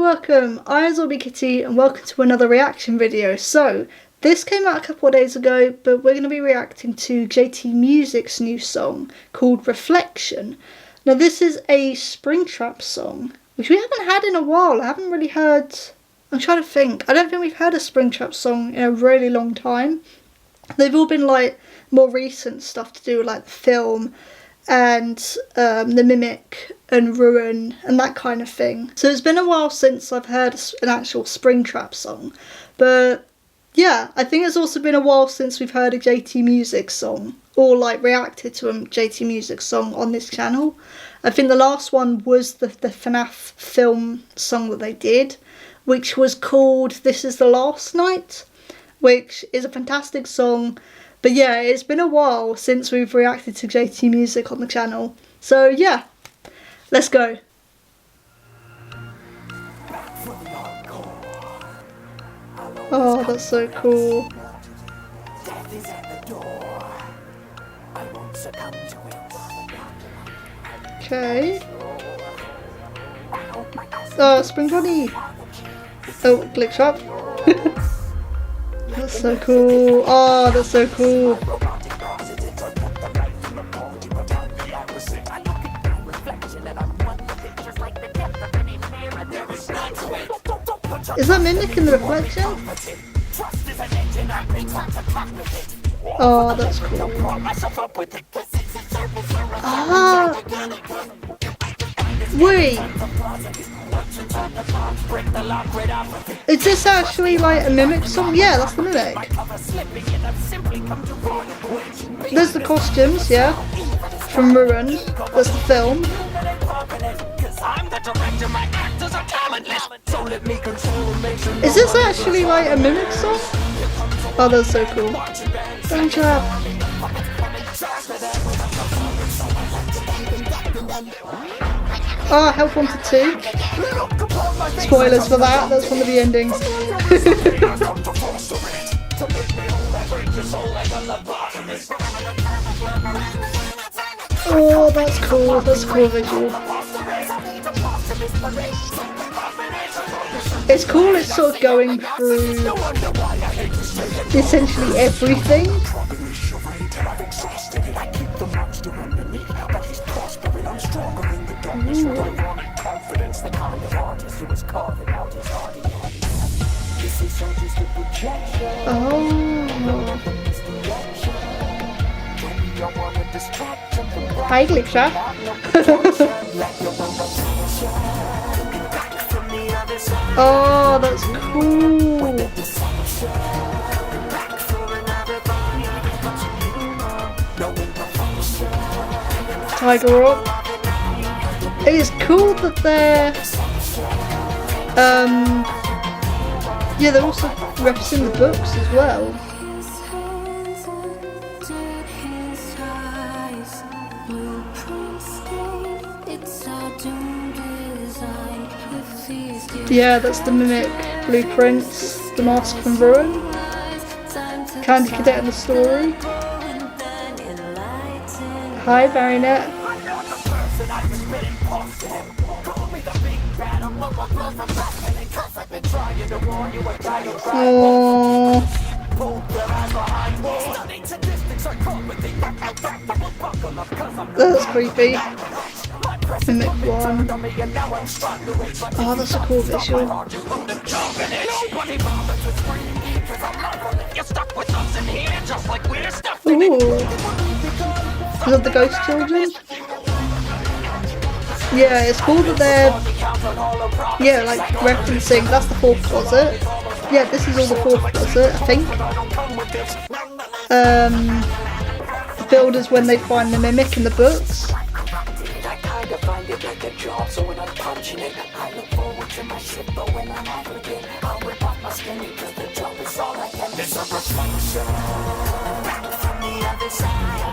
welcome, I am Zombie Kitty and welcome to another reaction video. So, this came out a couple of days ago, but we're going to be reacting to JT Music's new song called Reflection. Now this is a Springtrap song, which we haven't had in a while. I haven't really heard, I'm trying to think, I don't think we've heard a Springtrap song in a really long time. They've all been like more recent stuff to do with like the film and the Mimic and Ruin and that kind of thing. So it's been a while since I've heard an actual Springtrap song, but yeah, I think it's also been a while since we've heard a JT Music song or like reacted to a JT Music song on this channel. I think the last one was the FNaF film song that they did, which was called This Is the Last Night, which is a fantastic song. But yeah, it's been a while since we've reacted to JT Music on the channel. So yeah, let's go. Oh, that's so cool. Okay. Oh, Spring Bunny. Oh, glitch up. That's so cool. Oh, that's so cool. Is that Mimic in the reflection? Oh, that's cool. Ah! Wait! Is this actually like a Mimic song? Yeah, that's the Mimic. There's the costumes, yeah, from Ruin. That's the film. Is this actually like a Mimic song? Oh, that's so cool. Springtrap. Oh, Help Wanted 2. Spoilers for that, that's one of the endings. Oh, that's cool visual. It's cool, it's sort of going through essentially everything. Oh. Hi, Glitcha. Oh, that's cool. Tiger Rock. It is cool that they're yeah, they're also representing the books as well. Yeah, that's the Mimic blueprints, the mask from Ruin, Candy Cadet and the story. Hi, Baronet. Oh, that's creepy. Mimic 1. Oh, that's a cool visual. Ooh. Is that the ghost children? Yeah, it's cool that they're, yeah, like referencing, that's the fourth closet. Yeah, this is all the fourth closet, I think. Builders when they find the Mimic in the books.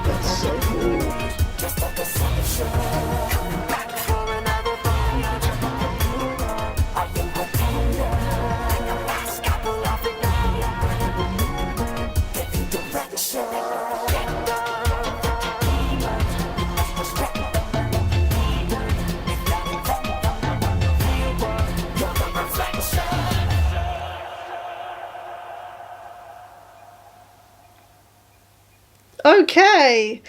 That's so cool. Yay!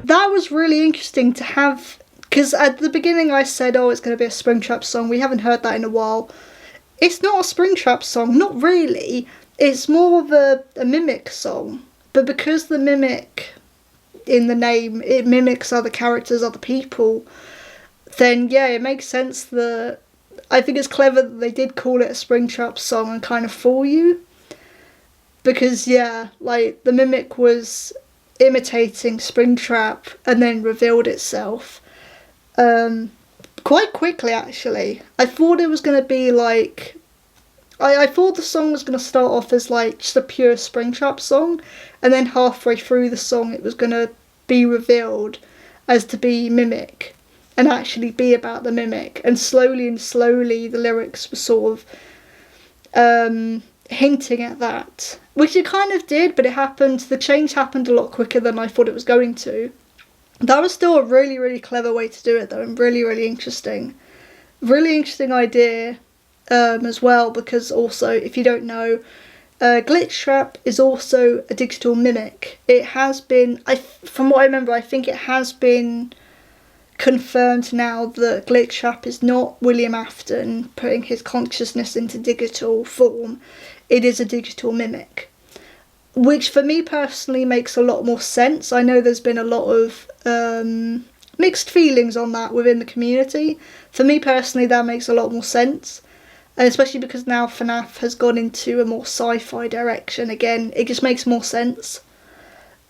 That was really interesting to have, because at the beginning I said, oh, it's going to be a Springtrap song. We haven't heard that in a while. It's not a Springtrap song, not really. It's more of a Mimic song. But because the Mimic in the name, it mimics other characters, other people, then yeah, it makes sense that, I think it's clever that they did call it a Springtrap song and kind of fool you. Because yeah, like the Mimic was imitating Springtrap and then revealed itself quite quickly actually. I thought it was going to be like, I thought the song was going to start off as like just a pure Springtrap song, and then halfway through the song it was going to be revealed as to be Mimic and actually be about the Mimic, and slowly the lyrics were sort of hinting at that, which it kind of did, but the change happened a lot quicker than I thought it was going to. That was still a really, really clever way to do it though, and really, really interesting. Really interesting idea as well, because also, if you don't know, Glitchtrap is also a digital mimic. It has been, from what I remember, I think it has been confirmed now that Glitchtrap is not William Afton putting his consciousness into digital form. It is a digital mimic, which for me personally makes a lot more sense. I know there's been a lot of mixed feelings on that within the community. For me personally, that makes a lot more sense. And especially because now FNaF has gone into a more sci-fi direction again, it just makes more sense.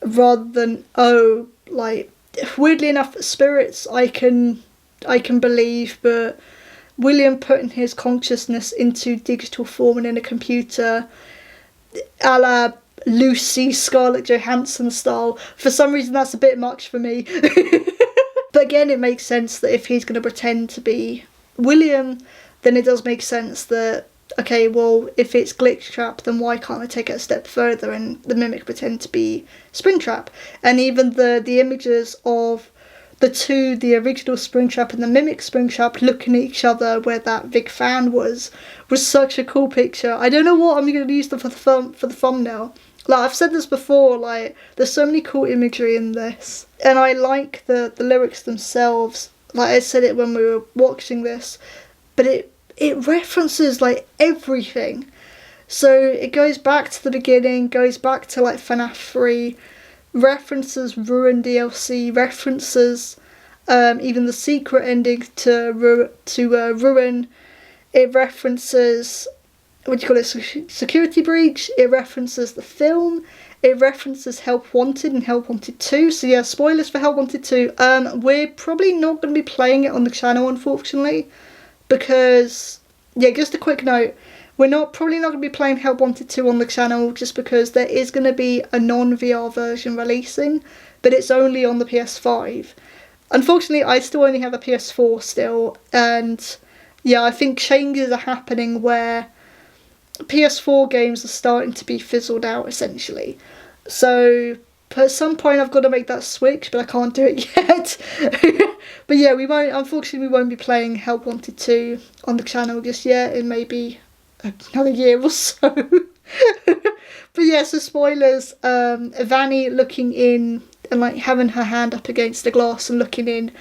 Rather than, oh, like, weirdly enough, spirits I can believe, but William putting his consciousness into digital form and in a computer, a la Lucy Scarlett Johansson style, for some reason that's a bit much for me. But again, it makes sense that if he's going to pretend to be William, then it does make sense that, okay, well, if it's Glitchtrap, then why can't I take it a step further and the Mimic pretend to be Springtrap? And even the images of the two, the original Springtrap and the Mimic Springtrap, looking at each other where that big fan was such a cool picture. I don't know what I'm going to use for the thumbnail. Like, I've said this before, like, there's so many cool imagery in this. And I like the lyrics themselves. Like, I said it when we were watching this. But it references, like, everything. So it goes back to the beginning, goes back to, like, FNaF 3, references Ruin DLC, references even the secret ending to Ruin. It references, Security Breach. It references the film. It references Help Wanted and Help Wanted 2. So yeah, spoilers for Help Wanted 2. We're probably not going to be playing it on the channel, unfortunately. Because, yeah, just a quick note, we're probably not going to be playing Help Wanted 2 on the channel, just because there is going to be a non-VR version releasing, but it's only on the PS5. Unfortunately, I still only have a PS4 still, and yeah, I think changes are happening where PS4 games are starting to be fizzled out, essentially. So at some point I've got to make that switch, but I can't do it yet. But yeah, unfortunately we won't be playing Help Wanted 2 on the channel just yet, in maybe another year or so. But yeah, so spoilers, Vanny looking in and like having her hand up against the glass and looking in,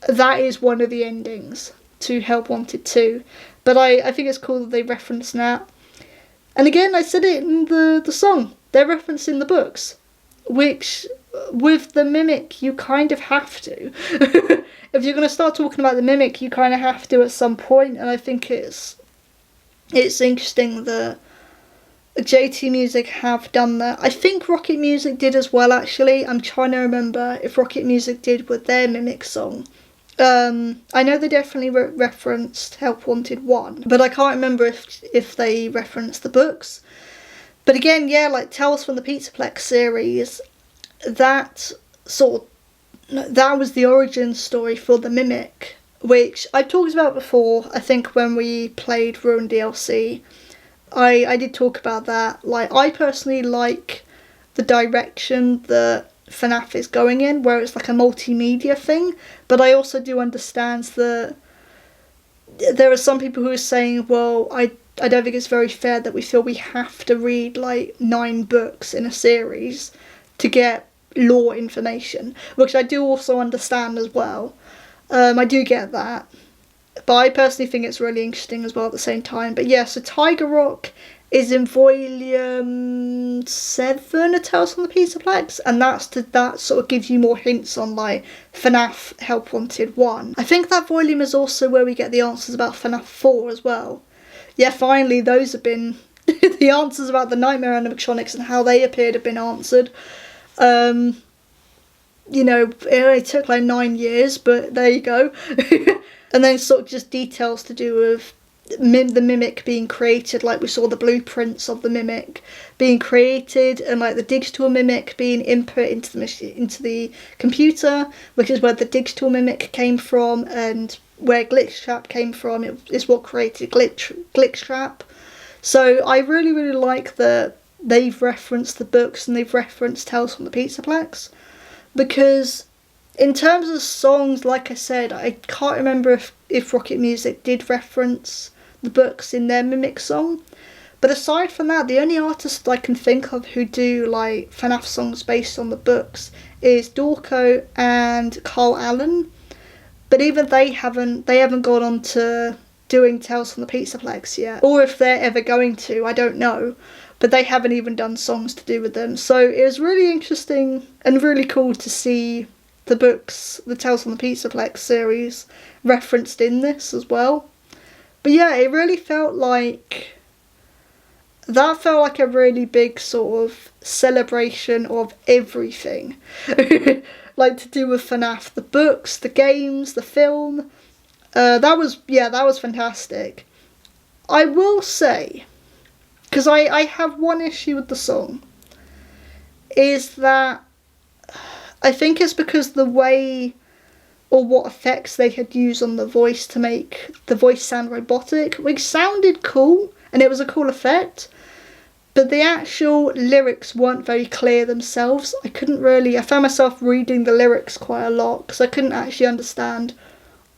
that is one of the endings to Help Wanted 2. But I think it's cool that they reference that. And again, I said it in the song, they're referencing the books, which with the Mimic you kind of have to. If you're going to start talking about the Mimic, you kind of have to at some point, and I think it's interesting that JT Music have done that. I think Rocket Music did as well, actually. I'm trying to remember if Rocket Music did with their Mimic song. I know they definitely referenced Help Wanted 1, but I can't remember if they referenced the books. But again, yeah, like Tales from the Pizzaplex series, that was the origin story for the Mimic, which I've talked about before. I think when we played Ruin DLC, I did talk about that. Like, I personally like the direction that FNaF is going in, where it's like a multimedia thing, but I also do understand that there are some people who are saying, well, I don't think it's very fair that we feel we have to read like 9 books in a series to get lore information, which I do also understand as well. I do get that. But I personally think it's really interesting as well at the same time. But yeah, so Tiger Rock is in volume 7 of Tales from the Pizzaplex, and that sort of gives you more hints on like FNaF Help Wanted 1. I think that volume is also where we get the answers about FNaF 4 as well. Yeah, finally those have been the answers about the Nightmare animatronics and how they appeared have been answered. You know, it only took like 9 years, but there you go. And then sort of just details to do with the Mimic being created, like we saw the blueprints of the Mimic being created, and like the digital Mimic being input into the computer, which is where the digital Mimic came from, and where Glitchtrap came from. It's what created Glitchtrap. So I really, really like that they've referenced the books and they've referenced Tales from the Pizzaplex, because in terms of songs, like I said, I can't remember if Rocket Music did reference the books in their Mimic song. But aside from that, the only artist I can think of who do like FNaF songs based on the books is Dorco and Carl Allen. But even they haven't gone on to doing Tales from the Pizzaplex yet. Or if they're ever going to, I don't know. But they haven't even done songs to do with them. So it was really interesting and really cool to see the books, the Tales from the Pizzaplex series, referenced in this as well. But yeah, it really felt like a really big sort of celebration of everything. Like to do with FNaF, the books, the games, the film. That was fantastic. I will say, because I have one issue with the song, is that I think it's because the way or what effects they had used on the voice to make the voice sound robotic, which sounded cool, and it was a cool effect, but the actual lyrics weren't very clear themselves. I found myself reading the lyrics quite a lot, because I couldn't actually understand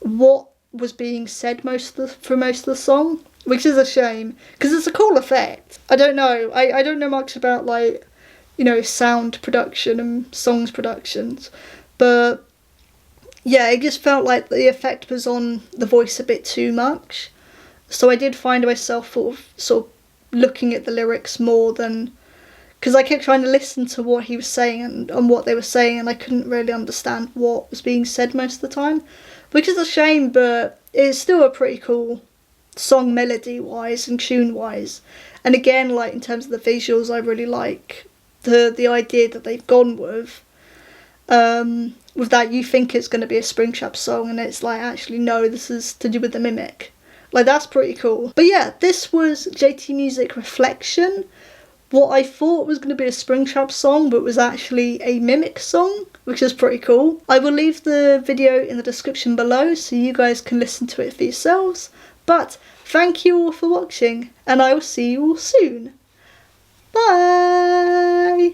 what was being said for most of the song, which is a shame, because it's a cool effect. I don't know, I don't know much about like, you know, sound production and songs productions, but yeah, it just felt like the effect was on the voice a bit too much. So I did find myself sort of looking at the lyrics more than, because I kept trying to listen to what he was saying and what they were saying, and I couldn't really understand what was being said most of the time, which is a shame, but it's still a pretty cool song melody wise and tune wise. And again, like in terms of the visuals, I really like the idea that they've gone with that. You think it's going to be a Springtrap song, and it's like, actually no, this is to do with the Mimic. Like, that's pretty cool. But yeah, this was JT Music Reflection. What I thought was going to be a Springtrap song, but was actually a Mimic song, which is pretty cool. I will leave the video in the description below so you guys can listen to it for yourselves. But thank you all for watching, and I will see you all soon. Bye!